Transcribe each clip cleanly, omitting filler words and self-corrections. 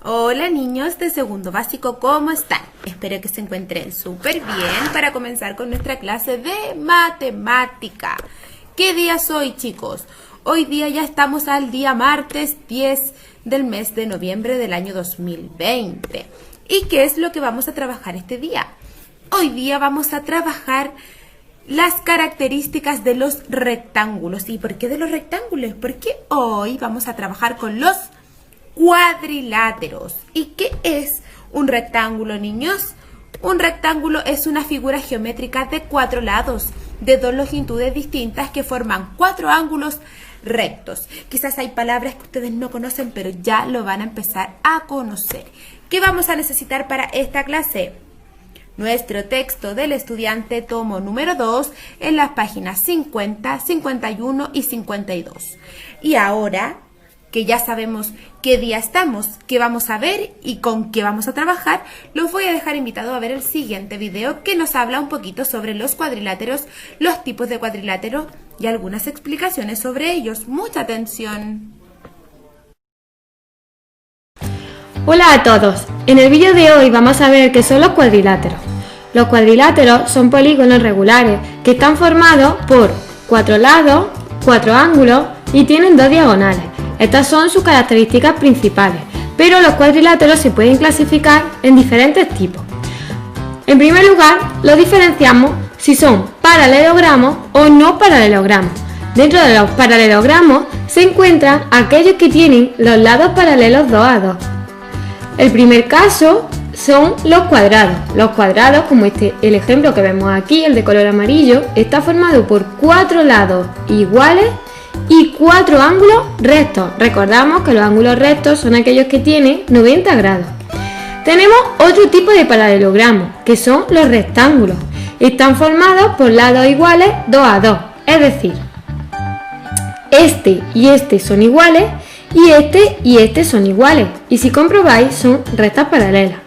Hola niños de segundo básico, ¿cómo están? Espero que se encuentren súper bien para comenzar con nuestra clase de matemática. ¿Qué día es hoy, chicos? Hoy día ya estamos al día martes 10 del mes de noviembre del año 2020. ¿Y qué es lo que vamos a trabajar este día? Hoy día vamos a trabajar las características de los rectángulos. ¿Y por qué de los rectángulos? Porque hoy vamos a trabajar con los cuadriláteros. ¿Y qué es un rectángulo, niños? Un rectángulo es una figura geométrica de 4 lados, de 2 longitudes distintas que forman 4 ángulos rectos. Quizás hay palabras que ustedes no conocen, pero ya lo van a empezar a conocer. ¿Qué vamos a necesitar para esta clase? Nuestro texto del estudiante, tomo número 2, en las páginas 50, 51 y 52. Y ahora que ya sabemos qué día estamos, qué vamos a ver y con qué vamos a trabajar, los voy a dejar invitados a ver el siguiente video que nos habla un poquito sobre los cuadriláteros, los tipos de cuadriláteros y algunas explicaciones sobre ellos. Mucha atención. Hola a todos, en el vídeo de hoy vamos a ver qué son los cuadriláteros. Los cuadriláteros son polígonos regulares que están formados por 4 lados, 4 ángulos y tienen 2 diagonales. Estas son sus características principales, pero los cuadriláteros se pueden clasificar en diferentes tipos. En primer lugar, los diferenciamos si son paralelogramos o no paralelogramos. Dentro de los paralelogramos se encuentran aquellos que tienen los lados paralelos 2 a 2. El primer caso son los cuadrados. Los cuadrados, como el ejemplo que vemos aquí, el de color amarillo, está formado por 4 lados iguales y 4 ángulos rectos. Recordamos que los ángulos rectos son aquellos que tienen 90 grados. Tenemos otro tipo de paralelogramos, que son los rectángulos. Están formados por lados iguales 2 a 2, es decir, este y este son iguales y este son iguales. Y si comprobáis, son rectas paralelas.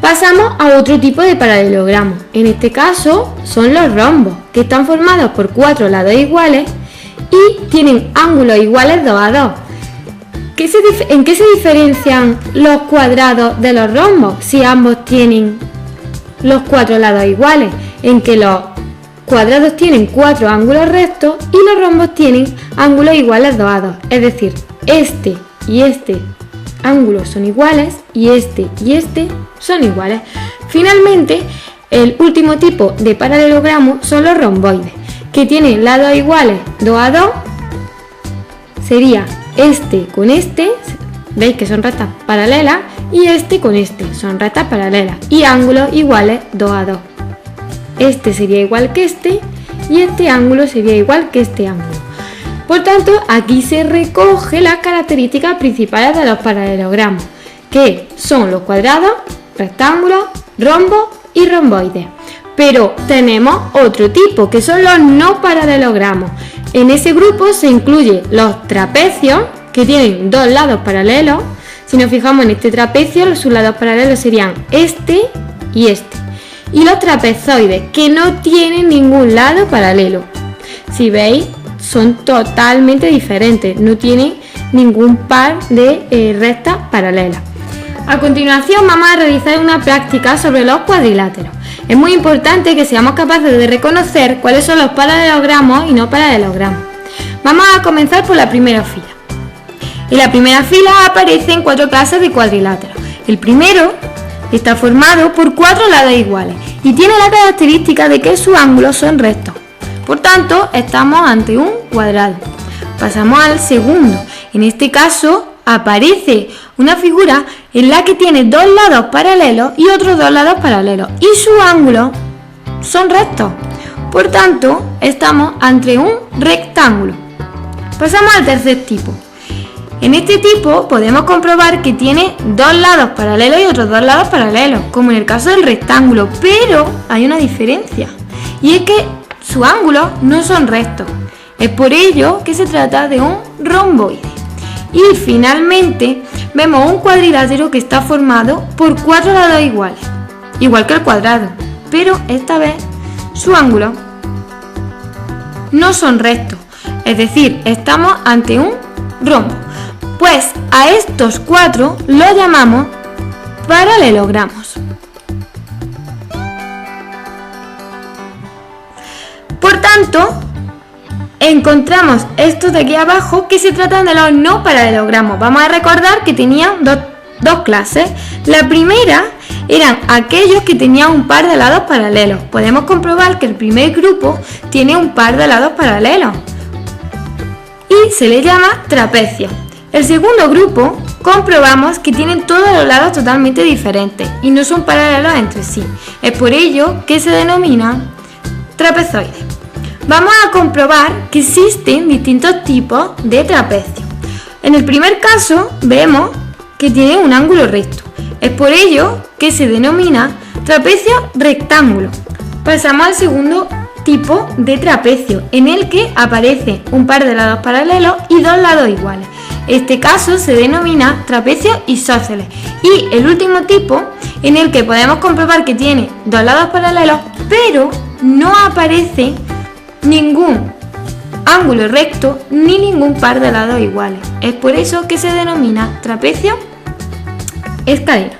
Pasamos a otro tipo de paralelogramo. En este caso son los rombos, que están formados por 4 lados iguales y tienen ángulos iguales 2 a 2. ¿En qué se diferencian los cuadrados de los rombos si ambos tienen los 4 lados iguales? En que los cuadrados tienen 4 ángulos rectos y los rombos tienen ángulos iguales 2 a 2. Es decir, este y este ángulos son iguales y este son iguales. Finalmente, el último tipo de paralelogramo son los romboides, que tienen lados iguales 2 a 2, sería este con este, veis que son rectas paralelas, y este con este, son rectas paralelas, y ángulos iguales 2 a 2. Este sería igual que este, y este ángulo sería igual que este ángulo. Por tanto, aquí se recoge las características principales de los paralelogramos, que son los cuadrados, rectángulos, rombos y romboides. Pero tenemos otro tipo, que son los no paralelogramos. En ese grupo se incluyen los trapecios, que tienen 2 lados paralelos. Si nos fijamos en este trapecio, sus lados paralelos serían este y este. Y los trapezoides, que no tienen ningún lado paralelo. Si veis, son totalmente diferentes, no tienen ningún par de rectas paralelas. A continuación vamos a realizar una práctica sobre los cuadriláteros. Es muy importante que seamos capaces de reconocer cuáles son los paralelogramos y no paralelogramos. Vamos a comenzar por la primera fila. En la primera fila aparecen 4 clases de cuadriláteros. El primero está formado por 4 lados iguales y tiene la característica de que sus ángulos son rectos. Por tanto, estamos ante un cuadrado. Pasamos al segundo. En este caso, aparece una figura en la que tiene 2 lados paralelos y otros 2 lados paralelos. Y sus ángulos son rectos. Por tanto, estamos ante un rectángulo. Pasamos al tercer tipo. En este tipo podemos comprobar que tiene 2 lados paralelos y otros 2 lados paralelos, como en el caso del rectángulo. Pero hay una diferencia. Y es que sus ángulos no son rectos. Es por ello que se trata de un romboide. Y finalmente vemos un cuadrilátero que está formado por 4 lados iguales, igual que el cuadrado, pero esta vez sus ángulos no son rectos. Es decir, estamos ante un rombo. Pues a estos 4 los llamamos paralelogramos. Por tanto, encontramos estos de aquí abajo que se tratan de los no paralelogramos. Vamos a recordar que tenían dos clases. La primera eran aquellos que tenían un par de lados paralelos. Podemos comprobar que el primer grupo tiene un par de lados paralelos y se le llama trapecio. El segundo grupo comprobamos que tienen todos los lados totalmente diferentes y no son paralelos entre sí. Es por ello que se denominan trapezoides. Vamos a comprobar que existen distintos tipos de trapecio. En el primer caso vemos que tiene un ángulo recto. Es por ello que se denomina trapecio rectángulo. Pasamos al segundo tipo de trapecio, en el que aparece un par de lados paralelos y dos lados iguales. Este caso se denomina trapecio isósceles. Y el último tipo, en el que podemos comprobar que tiene dos lados paralelos, pero no aparece ningún ángulo recto ni ningún par de lados iguales. Es por eso que se denomina trapecio escalera.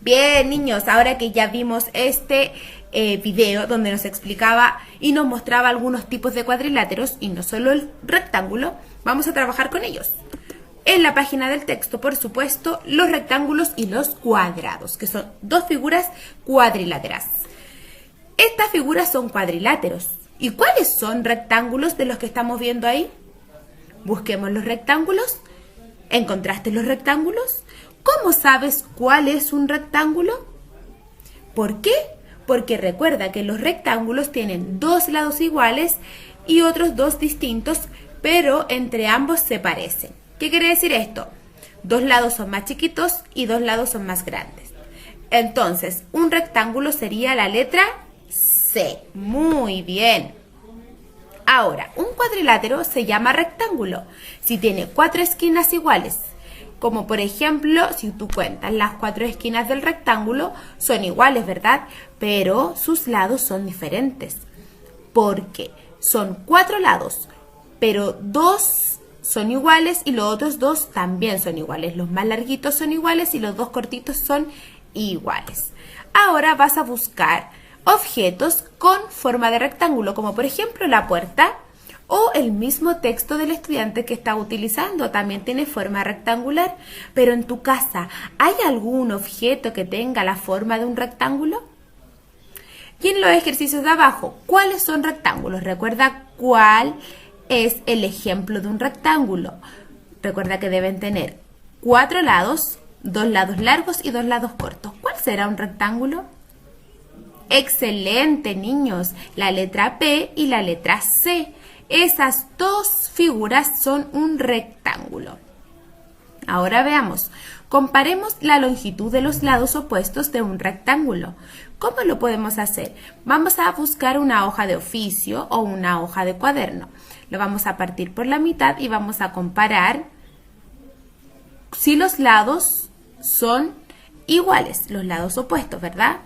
Bien, niños, ahora que ya vimos este video donde nos explicaba y nos mostraba algunos tipos de cuadriláteros y no solo el rectángulo, vamos a trabajar con ellos. En la página del texto, por supuesto, los rectángulos y los cuadrados, que son dos figuras cuadriláteras. Estas figuras son cuadriláteros. ¿Y cuáles son rectángulos de los que estamos viendo ahí? Busquemos los rectángulos. ¿Encontraste los rectángulos? ¿Cómo sabes cuál es un rectángulo? ¿Por qué? Porque recuerda que los rectángulos tienen dos lados iguales y otros dos distintos, pero entre ambos se parecen. ¿Qué quiere decir esto? Dos lados son más chiquitos y dos lados son más grandes. Entonces, un rectángulo sería la letra C. Muy bien. Ahora, un cuadrilátero se llama rectángulo si tiene 4 esquinas iguales. Como por ejemplo, si tú cuentas, las 4 esquinas del rectángulo son iguales, ¿verdad? Pero sus lados son diferentes. Porque son 4 lados, pero 2 son iguales y los otros 2 también son iguales. Los más larguitos son iguales y los 2 cortitos son iguales. Ahora vas a buscar objetos con forma de rectángulo, como por ejemplo la puerta o el mismo texto del estudiante que está utilizando. También tiene forma rectangular. Pero en tu casa, ¿hay algún objeto que tenga la forma de un rectángulo? Y en los ejercicios de abajo, ¿cuáles son rectángulos? Recuerda cuál es el ejemplo de un rectángulo. Recuerda que deben tener 4 lados, 2 lados largos y 2 lados cortos. ¿Cuál será un rectángulo? Excelente, niños. La letra P y la letra C. Esas dos figuras son un rectángulo. Ahora veamos. Comparemos la longitud de los lados opuestos de un rectángulo. ¿Cómo lo podemos hacer? Vamos a buscar una hoja de oficio o una hoja de cuaderno. Lo vamos a partir por la mitad y vamos a comparar si los lados son iguales, los lados opuestos, ¿verdad?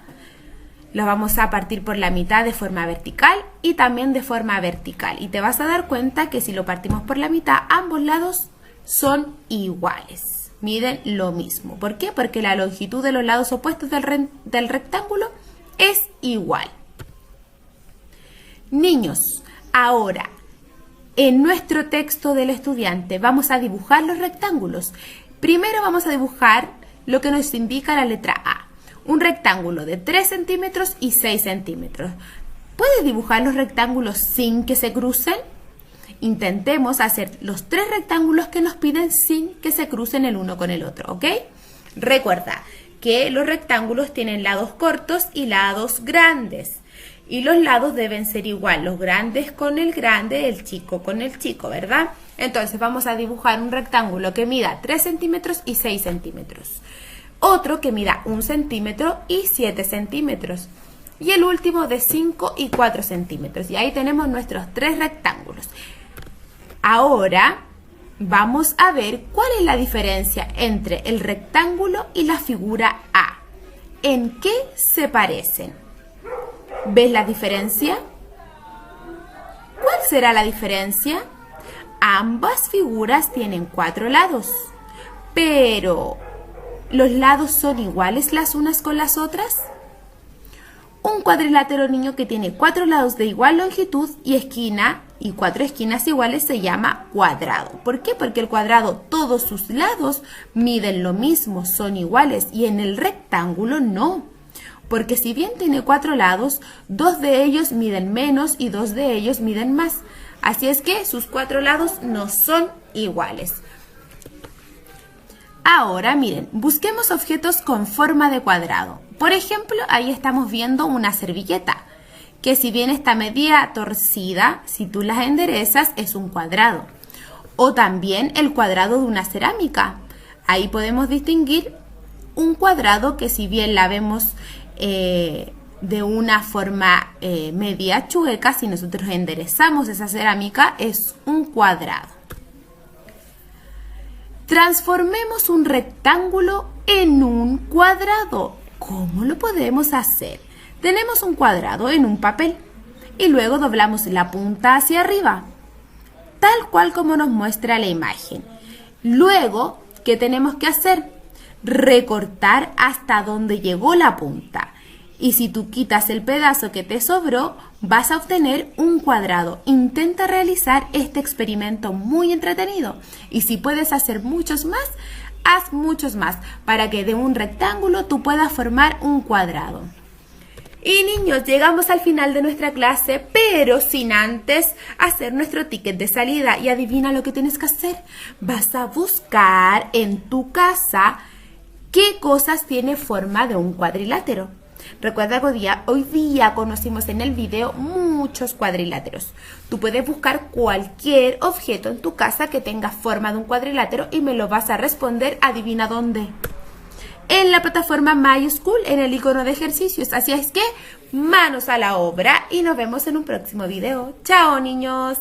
Lo vamos a partir por la mitad de forma vertical y también de forma vertical. Y te vas a dar cuenta que si lo partimos por la mitad, ambos lados son iguales. Miden lo mismo. ¿Por qué? Porque la longitud de los lados opuestos del rectángulo es igual. Niños, ahora, en nuestro texto del estudiante vamos a dibujar los rectángulos. Primero vamos a dibujar lo que nos indica la letra A. Un rectángulo de 3 centímetros y 6 centímetros. ¿Puedes dibujar los rectángulos sin que se crucen? Intentemos hacer los 3 rectángulos que nos piden sin que se crucen el uno con el otro, ¿ok? Recuerda que los rectángulos tienen lados cortos y lados grandes. Y los lados deben ser igual, los grandes con el grande, el chico con el chico, ¿verdad? Entonces vamos a dibujar un rectángulo que mida 3 centímetros y 6 centímetros. Otro que mida 1 centímetro y 7 centímetros. Y el último de 5 y 4 centímetros. Y ahí tenemos nuestros 3 rectángulos. Ahora vamos a ver cuál es la diferencia entre el rectángulo y la figura A. ¿En qué se parecen? ¿Ves la diferencia? ¿Cuál será la diferencia? Ambas figuras tienen 4 lados, pero ¿los lados son iguales las unas con las otras? Un cuadrilátero, niño, que tiene 4 lados de igual longitud y esquina y 4 esquinas iguales se llama cuadrado. ¿Por qué? Porque el cuadrado, todos sus lados miden lo mismo, son iguales, y en el rectángulo no. Porque si bien tiene 4 lados, 2 de ellos miden menos y 2 de ellos miden más. Así es que sus 4 lados no son iguales. Ahora miren, busquemos objetos con forma de cuadrado. Por ejemplo, ahí estamos viendo una servilleta, que si bien está media torcida, si tú las enderezas es un cuadrado. O también el cuadrado de una cerámica. Ahí podemos distinguir un cuadrado que si bien la vemos de una forma media chueca, si nosotros enderezamos esa cerámica es un cuadrado. Transformemos un rectángulo en un cuadrado. ¿Cómo lo podemos hacer? Tenemos un cuadrado en un papel y luego doblamos la punta hacia arriba, tal cual como nos muestra la imagen. Luego, ¿qué tenemos que hacer? Recortar hasta donde llegó la punta. Y si tú quitas el pedazo que te sobró, vas a obtener un cuadrado. Intenta realizar este experimento muy entretenido. Y si puedes hacer muchos más, haz muchos más para que de un rectángulo tú puedas formar un cuadrado. Y niños, llegamos al final de nuestra clase, pero sin antes hacer nuestro ticket de salida. Y adivina lo que tienes que hacer. Vas a buscar en tu casa qué cosas tiene forma de un cuadrilátero. Recuerda que hoy día conocimos en el video muchos cuadriláteros. Tú puedes buscar cualquier objeto en tu casa que tenga forma de un cuadrilátero y me lo vas a responder, adivina dónde. En la plataforma MySchool, en el icono de ejercicios. Así es que manos a la obra y nos vemos en un próximo video. ¡Chao, niños!